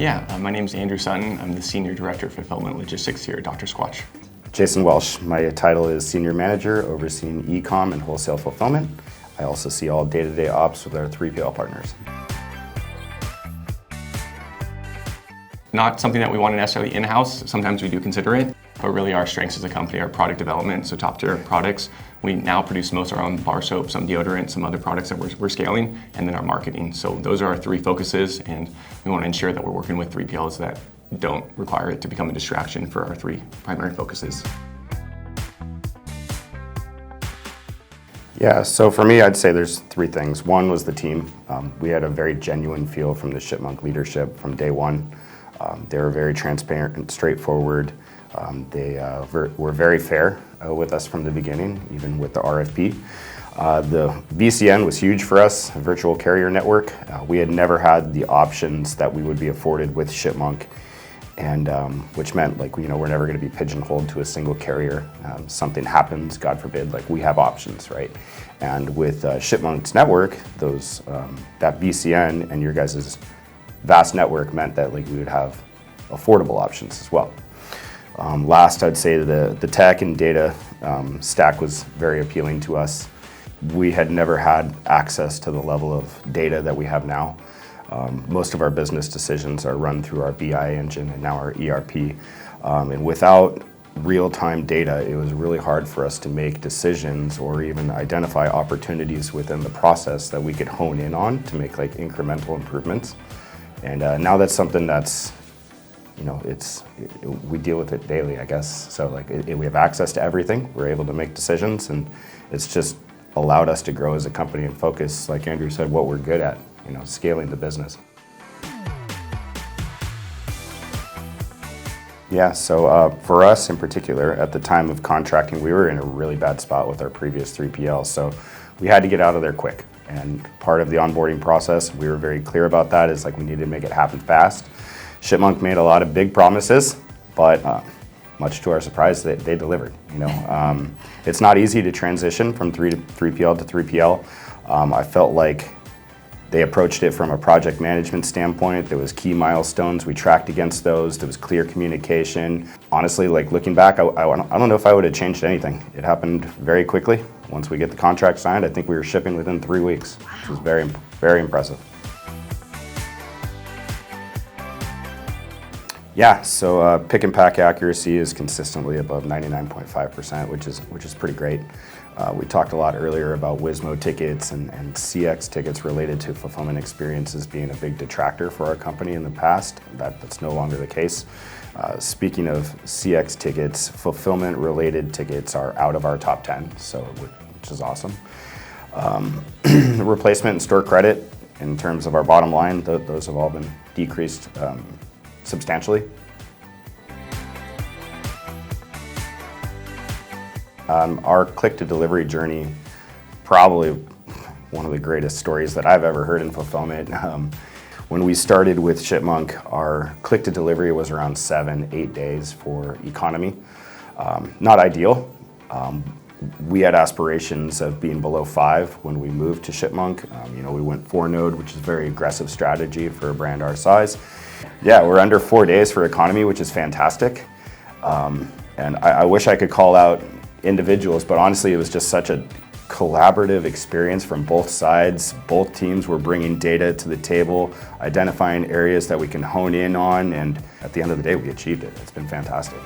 My name is Andrew Sutton. I'm the Senior Director of Fulfillment Logistics here at Dr. Squatch. Jason Welsh. My title is Senior Manager, overseeing e-com and wholesale fulfillment. I also see all day-to-day ops with our 3PL partners. Not something that we want to necessarily in-house. Sometimes we do consider it, but really our strengths as a company are product development, so top-tier products. We now produce most of our own bar soap, some deodorant, some other products that we're scaling, and then our marketing. So those are our three focuses, and we want to ensure that we're working with 3PLs that don't require it to become a distraction for our three primary focuses. Yeah, so for me, I'd say there's three things. One was the team. We had a very genuine feel from the ShipMonk leadership from day one. They were very transparent and straightforward. They were very fair with us from the beginning, even with the RFP. The VCN was huge for us, a virtual carrier network. We had never had the options that we would be afforded with ShipMonk, and which meant we're never going to be pigeonholed to a single carrier. Something happens, God forbid, we have options, right? And with ShipMonk's network, that VCN and your guys' vast network meant that we would have affordable options as well. Last, I'd say the tech and data stack was very appealing to us. We had never had access to the level of data that we have now. Most of our business decisions are run through our BI engine and now our ERP. And without real-time data, it was really hard for us to make decisions or even identify opportunities within the process that we could hone in on to make incremental improvements. And now that's something that's, we deal with it daily, I guess. So we have access to everything. We're able to make decisions, and it's just allowed us to grow as a company and focus, like Andrew said, what we're good at, scaling the business. Yeah, so for us in particular, at the time of contracting, we were in a really bad spot with our previous 3PL, so we had to get out of there quick. And part of the onboarding process, we were very clear about that, is we needed to make it happen fast. ShipMonk made a lot of big promises, but much to our surprise, they delivered. It's not easy to transition from 3PL to 3PL. I felt like they approached it from a project management standpoint. There was key milestones. We tracked against those. There was clear communication. Honestly, looking back, I don't know if I would have changed anything. It happened very quickly. Once we get the contract signed, I think we were shipping within 3 weeks, which was very, very impressive. Yeah, so pick and pack accuracy is consistently above 99.5%, which is pretty great. We talked a lot earlier about Wismo tickets and CX tickets related to fulfillment experiences being a big detractor for our company in the past. That's no longer the case. Speaking of CX tickets, fulfillment related tickets are out of our top 10, so which is awesome. Replacement and store credit, in terms of our bottom line, those have all been decreased substantially. Our click-to-delivery journey, probably one of the greatest stories that I've ever heard in fulfillment. When we started with ShipMonk, our click-to-delivery was around 7-8 days for economy. Not ideal. We had aspirations of being below 5 when we moved to ShipMonk. We went 4-node, which is a very aggressive strategy for a brand our size. Yeah, we're under 4 days for economy, which is fantastic. And I wish I could call out individuals, but honestly, it was just such a collaborative experience from both sides. Both teams were bringing data to the table, identifying areas that we can hone in on, and at the end of the day, we achieved it. It's been fantastic.